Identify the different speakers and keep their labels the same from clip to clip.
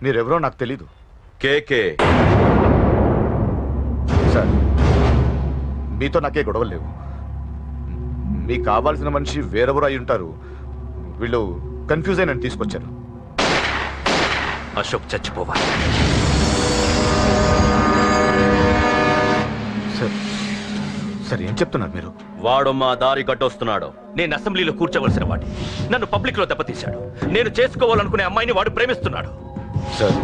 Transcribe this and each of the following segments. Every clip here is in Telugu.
Speaker 1: మీరెవరో నాకు తెలీదు.
Speaker 2: కేకే.
Speaker 1: సార్, మీతో నాకే గొడవలు లేవు. మీకు కావాల్సిన మనిషి వేరెవరో అయి ఉంటారు. వీళ్ళు కన్ఫ్యూజ్ అయి నన్ను తీసుకొచ్చారు.
Speaker 2: అశోక్ చచ్చిపోవాలి.
Speaker 1: సార్ సార్ ఏం చెప్తున్నారు మీరు?
Speaker 2: వాడు మా దారి కట్టొస్తున్నాడు. నేను అసెంబ్లీలో కూర్చోవలసిన వాడి నన్ను పబ్లిక్ లో దెబ్బతీశాడు. నేను చేసుకోవాలనుకునే అమ్మాయిని వాడు ప్రేమిస్తున్నాడు.
Speaker 1: సార్,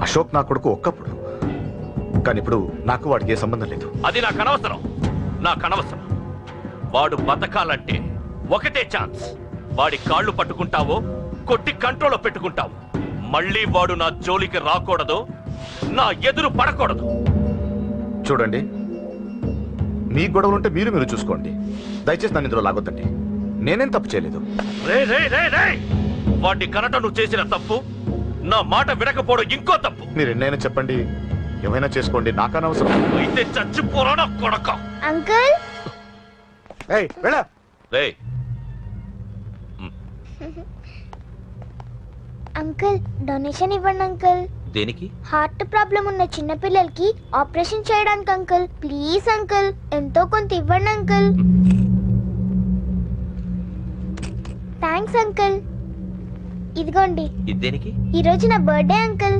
Speaker 1: అశోక్ నా కొడుకు ఒక్కప్పుడు, కానీ ఇప్పుడు నాకు వాడికి ఏ సంబంధం లేదు.
Speaker 2: అది నాకు అనవసరం. వాడు బతకాలంటే ఒకటే ఛాన్స్. వాడి కాళ్ళు పట్టుకుంటావో కొట్టి కంట్రోల్లో పెట్టుకుంటావు. మళ్ళీ వాడు నా జోలికి రాకూడదు, నా ఎదురు పడకూడదు.
Speaker 1: చూడండి, మీ గొడవలుంటే మీరు చూసుకోండి. దయచేసి నన్ను ఇందులో లాగొద్దండి. నేనేం తప్పు చేయలేదు.
Speaker 2: వాడిని కనట నువ్వు చేసిన తప్పు, నా మాట వినకపోవడం ఇంకో తప్పు.
Speaker 1: మీరు ఎన్నైనా చెప్పండి, ఏమైనా చేసుకోండి, నాకు అనవసరం.
Speaker 2: అయితే చచ్చిపోరా నా కొడక.
Speaker 3: అంకుల్ అంకుల్ డొనేషన్ ఇవ్వండి అంకుల్.
Speaker 2: దేనికి?
Speaker 3: హార్ట్ ప్రాబ్లం ఉన్న చిన్న పిల్లలకి ఆపరేషన్ చేయడానికి అంకుల్. ప్లీజ్ అంకుల్, ఎంతో కొంత ఇవ్వండి అంకుల్. Thanks uncle. ఇదిగోండి.
Speaker 2: ఇది దేనికి?
Speaker 3: ఈ రోజు నా birthday uncle.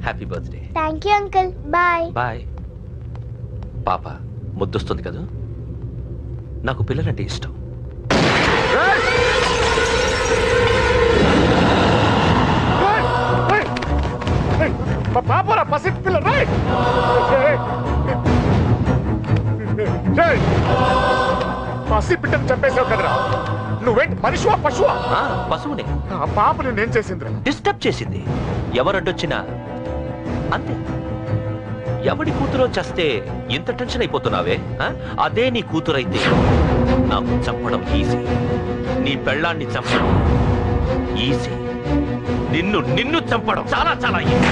Speaker 2: Happy birthday.
Speaker 3: Thank you uncle. Bye
Speaker 2: bye. పాప ముద్దొస్తుంది కదా, నాకు పిల్లలంటే ఇష్టం.
Speaker 1: పాపరా పసి పిల్ల. పసి పిట్టను చంపేశావు కదరా. నువ్వేంటి మనిషివా పశువా?
Speaker 2: పశువునే.
Speaker 1: ఆ పాపని నేను చేసింది
Speaker 2: డిస్టర్బ్ చేసింది. ఎవరడ్డొచ్చినా అంతే. ఎవడి కూతురో చస్తే ఇంత టెన్షన్ అయిపోతున్నావే? అదే నీ కూతురైతే నాకు చంపడం ఈజీ. నీ పెళ్ళాన్ని చంపడం ఈజీ. నిన్ను చంపడం చాలా చాలా ఈజీ.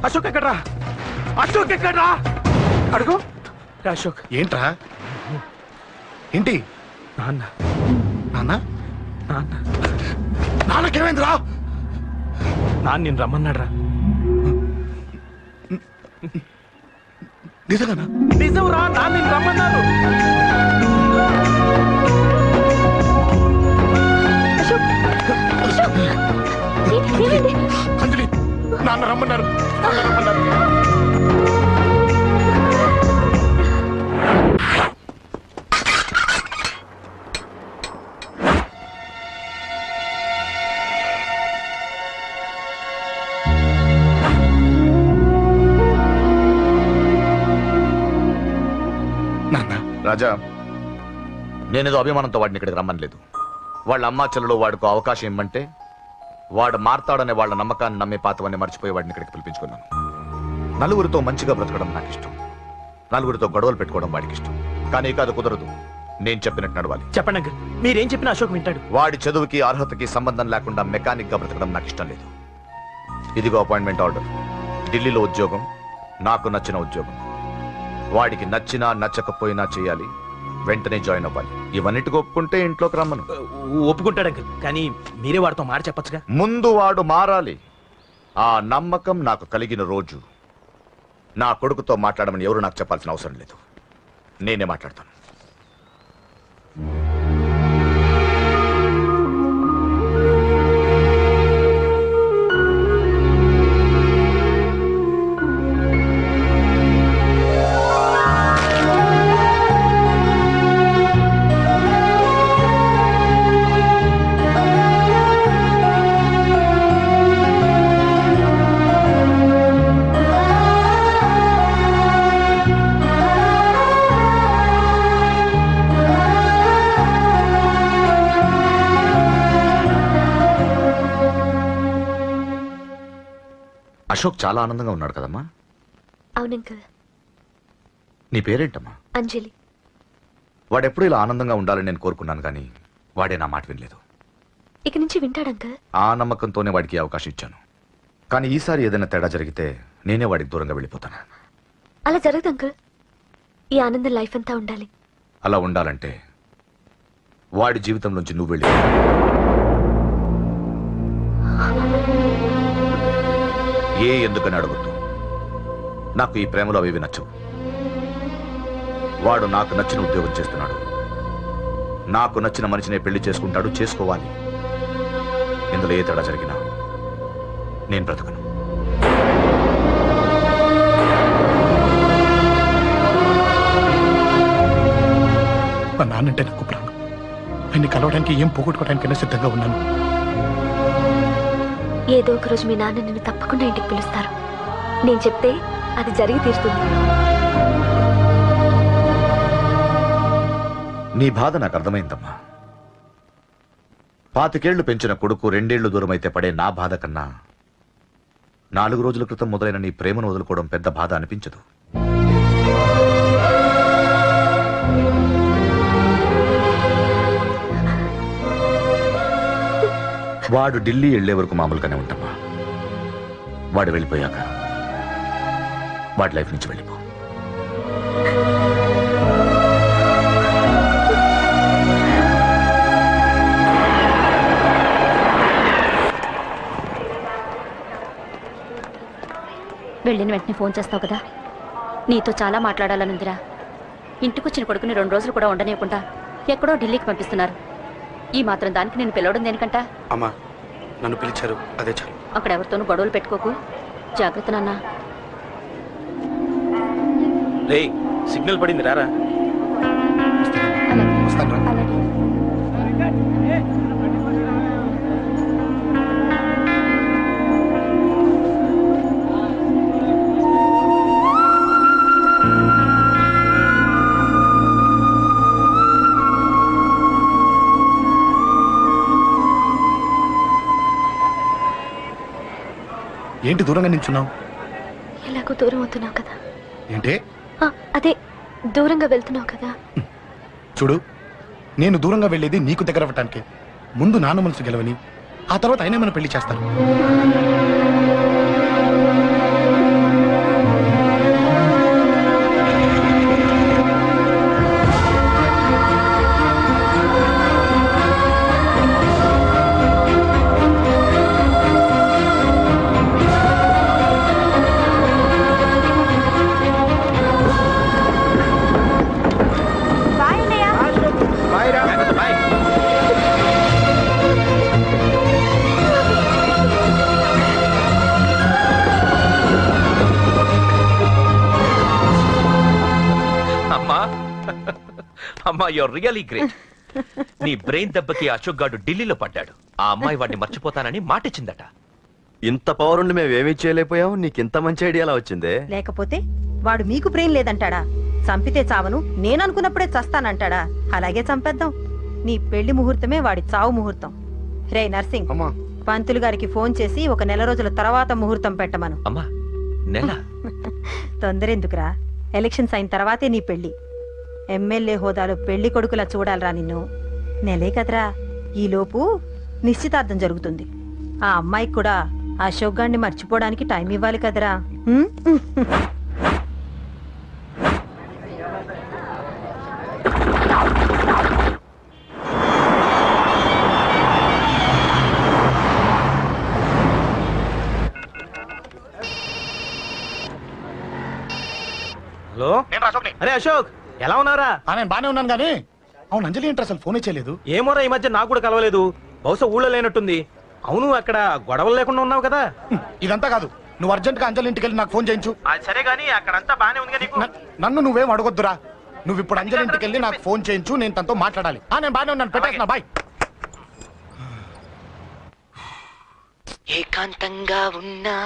Speaker 4: అశోక్ ఎక్కడ్రా? అశోక్ ఎక్కడ్రా? అడుగు. అశోక్
Speaker 1: ఏంట్రా? ఏంటి?
Speaker 4: నాన్న
Speaker 1: నాన్న
Speaker 4: నాన్న
Speaker 1: నాన్నకేమైందిరా?
Speaker 4: నాన్న నేను రమ్మన్నాడ్రా.
Speaker 1: నిజంగానా?
Speaker 4: నిజం రా, నాన్న నేను రమ్మన్నాను.
Speaker 1: అంజలి, నాన్న రమ్మన్నారు. రాజా, నేనేదో అభిమానంతో వాడిని ఇక్కడికి రమ్మనలేదు. వాళ్ళ అమ్మా చెల్లెలు వాడికి అవకాశం ఇమ్మంటే వాడు మారతాడనే వాళ్ళ నమ్మకాన్ని నమ్మే పాతవన్నీ మర్చిపోయి వాడిని ఇక్కడికి పిలిపించుకున్నాను. నలుగురితో మంచిగా బ్రతకడం నాకు ఇష్టం, నలుగురితో గొడవలు పెట్టుకోవడం వాడికి ఇష్టం. కానీ ఇక అది కుదరదు. నేను చెప్పినట్టు నడవాలి.
Speaker 4: చెప్పండి అంకుల్, మీరేం చెప్పినా అశోక్ వింటాడు.
Speaker 1: వాడి చదువుకి అర్హతకి సంబంధం లేకుండా మెకానిక్ గా బ్రతకడం నాకు ఇష్టం లేదు. ఇదిగో అపాయింట్మెంట్ ఆర్డర్. ఢిల్లీలో ఉద్యోగం, నాకు నచ్చిన ఉద్యోగం. వాడికి నచ్చినా నచ్చకపోయినా చేయాలి, వెంటనే జాయిన్ అవ్వాలి. ఇవన్నిటికి ఒప్పుకుంటే ఇంట్లోకి రమ్మను.
Speaker 4: ఒప్పుకుంటాడు అంకుల్, కానీ మీరే వాడితో మాట చెప్పచ్చుగా.
Speaker 1: ముందు వాడు మారాలి. ఆ నమ్మకం నాకు కలిగిన రోజు నా కొడుకుతో మాట్లాడమని ఎవరు నాకు చెప్పాల్సిన అవసరం లేదు. నేనే మాట్లాడతాను. అశోక్ చాలా ఆనందంగా ఉన్నాడు కదమ్మా?
Speaker 5: అవునంకల్.
Speaker 1: నీ పేరేంటమ్మా?
Speaker 5: అంజలి.
Speaker 1: వాడెప్పుడు ఇలా ఆనందంగా ఉండాలని నేను కోరుకున్నాను, కానీ వాడే నా మాట వినలేదు.
Speaker 5: ఇక నుంచి వింటాడంకల్.
Speaker 1: ఆ నమ్మకంతోనే వాడికి అవకాశం ఇచ్చాను. కానీ ఈసారి ఏదైనా తేడా జరిగితే నేనే వాడికి దూరంగా వెళ్ళిపోతాను.
Speaker 5: అలా జరగదు అంకుల్. ఈ ఆనందం లైఫ్ అంతా ఉండాలి.
Speaker 1: అలా ఉండాలంటే వాడి జీవితం నుంచి నువ్వు వెళ్ళి ఎందుకని అడగొద్దు. నాకు ఈ ప్రేమలో అవి నచ్చవు. వాడు నాకు నచ్చిన ఉద్యోగం చేస్తున్నాడు. నాకు నచ్చిన మనిషినే పెళ్లి చేసుకుంటాడు, చేసుకోవాలి. ఇందులో ఏ తేడా జరిగినా నేను బ్రతకను.
Speaker 6: మా నాన్నంటే నాకు ప్రాణం. ఆయన్ని కలవడానికి ఏం పోగొట్టుకోవడానికైనా సిద్ధంగా ఉన్నాను.
Speaker 5: ఏదో ఒక రోజు మీ నాన్న నిన్ను తప్పకుండా ఇంటికి పిలుస్తారు. నేను చెప్తే అది జరిగి తీరుతుంది.
Speaker 1: నీ బాధ నాకు అర్థమైందమ్మా. 25 ఏళ్లు పెంచిన కొడుకు 2 ఏళ్లు దూరం అయితే పడే నా బాధ కన్నా 4 రోజుల క్రితం మొదలైన నీ ప్రేమను వదులుకోవడం పెద్ద బాధ అనిపించదు. వాడు ఢిల్లీ వెళ్లే వరకు మామూలుగానే ఉంటామా. వాడు వెళ్ళిపోయాక వాడి లైఫ్ నుంచి వెళ్ళిపో.
Speaker 7: వెళ్ళిన వెంటనే ఫోన్ చేస్తావు కదా. నీతో చాలా మాట్లాడాలనుందిరా. ఇంటికొచ్చిన కొడుకుని 2 రోజులు కూడా ఉండనివ్వకుండా ఎక్కడో ఢిల్లీకి పంపిస్తున్నారు. ఈ మాత్రం దానికి నేను పిలవడం దేనికంట?
Speaker 6: అమ్మా, నన్ను పిలిచారు, అదే చాలు.
Speaker 7: అక్కడ ఎవరితోనూ గొడవలు పెట్టుకోకు. జాగ్రత్త నాన్న.
Speaker 4: రేయ్, సిగ్నల్ పడింది, రారా.
Speaker 6: వస్తాను రా.
Speaker 7: అలాగే.
Speaker 6: ఏంటి దూరంగా నించున్నావు?
Speaker 5: ఎలాగో దూరం అవుతున్నావు కదా.
Speaker 6: ఏంటి?
Speaker 5: అదే దూరంగా వెళ్తున్నావు కదా.
Speaker 6: చూడు, నేను దూరంగా వెళ్ళేది నీకు దగ్గర అవ్వటానికి. ముందు నాన్న మనసు గెలవని, ఆ తర్వాత ఆయనే మన పెళ్లి చేస్తాను.
Speaker 2: అమ్మా, యూర్ రియలీ గ్రేట్. నీ బ్రెయిన్ దెబ్బకి అశోక్ గాడు ఢిల్లీలో పడ్డాడు. ఆ అమ్మాయి వాడిని మర్చిపోతానని మాటిచ్చిందట.
Speaker 8: ఇంత పవర్ ఉండి మేమేమీ చేయలేకపోయావు. నీకింత మంచి ఐడియా ఎలా వచ్చిందే?
Speaker 9: లేకపోతే వాడు మీకు బ్రెయిన్ లేదంటాడా? చంపితే చావను, నేననుకున్నప్పుడే చస్తానంటాడా? అలాగే చంపేద్దాం. నీ పెళ్లి ముహూర్తమే వాడి చావు ముహూర్తం. రే నర్సింగ్, పంతులు గారికి ఫోన్ చేసి 1 నెల రోజుల తర్వాత ముహూర్తం పెట్టమను.
Speaker 2: అమ్మా, నెల?
Speaker 9: తొందరెందుకురా? ఎలక్షన్స్ అయిన తర్వాతే నీ పెళ్లి. ఎమ్మెల్యే హోదాలో పెళ్లి కొడుకులా చూడాలరా నిన్ను. నెలే కదరా, ఈలోపు నిశ్చితార్థం జరుగుతుంది. ఆ అమ్మాయికి కూడా అశోక్ గారిని మర్చిపోవడానికి టైం ఇవ్వాలి కదరా.
Speaker 4: హలో, అరే అశోక్, ఎలా ఉన్నారా?
Speaker 6: నేను బానే ఉన్నాను కానీ, అవును అంజలి ఏంటి అసలు ఫోనే చేయలేదు?
Speaker 4: ఏమోరా, ఈ మధ్య నాకు కూడా కలవలేదు. బహుశా ఊళ్ళో లేనట్టుంది. అవును, అక్కడ గొడవలు లేకుండా ఉన్నావు కదా.
Speaker 6: ఇదంతా కాదు, నువ్వు అర్జెంట్ గా అంజలి ఇంటికి వెళ్ళి నాకు ఫోన్ చేయించు.
Speaker 4: సరే గానీ అక్కడంతా బానే ఉంది.
Speaker 6: నన్ను నువ్వేం అడగొద్దురా. నువ్వు ఇప్పుడు అంజలి ఇంటికి వెళ్ళి నాకు ఫోన్ చేయించు, నేను తనతో మాట్లాడాలి. నేను బానే ఉన్నాను, పెట్టేస్తున్నా, బాయ్.
Speaker 10: ఏకాంతంగా ఉన్నా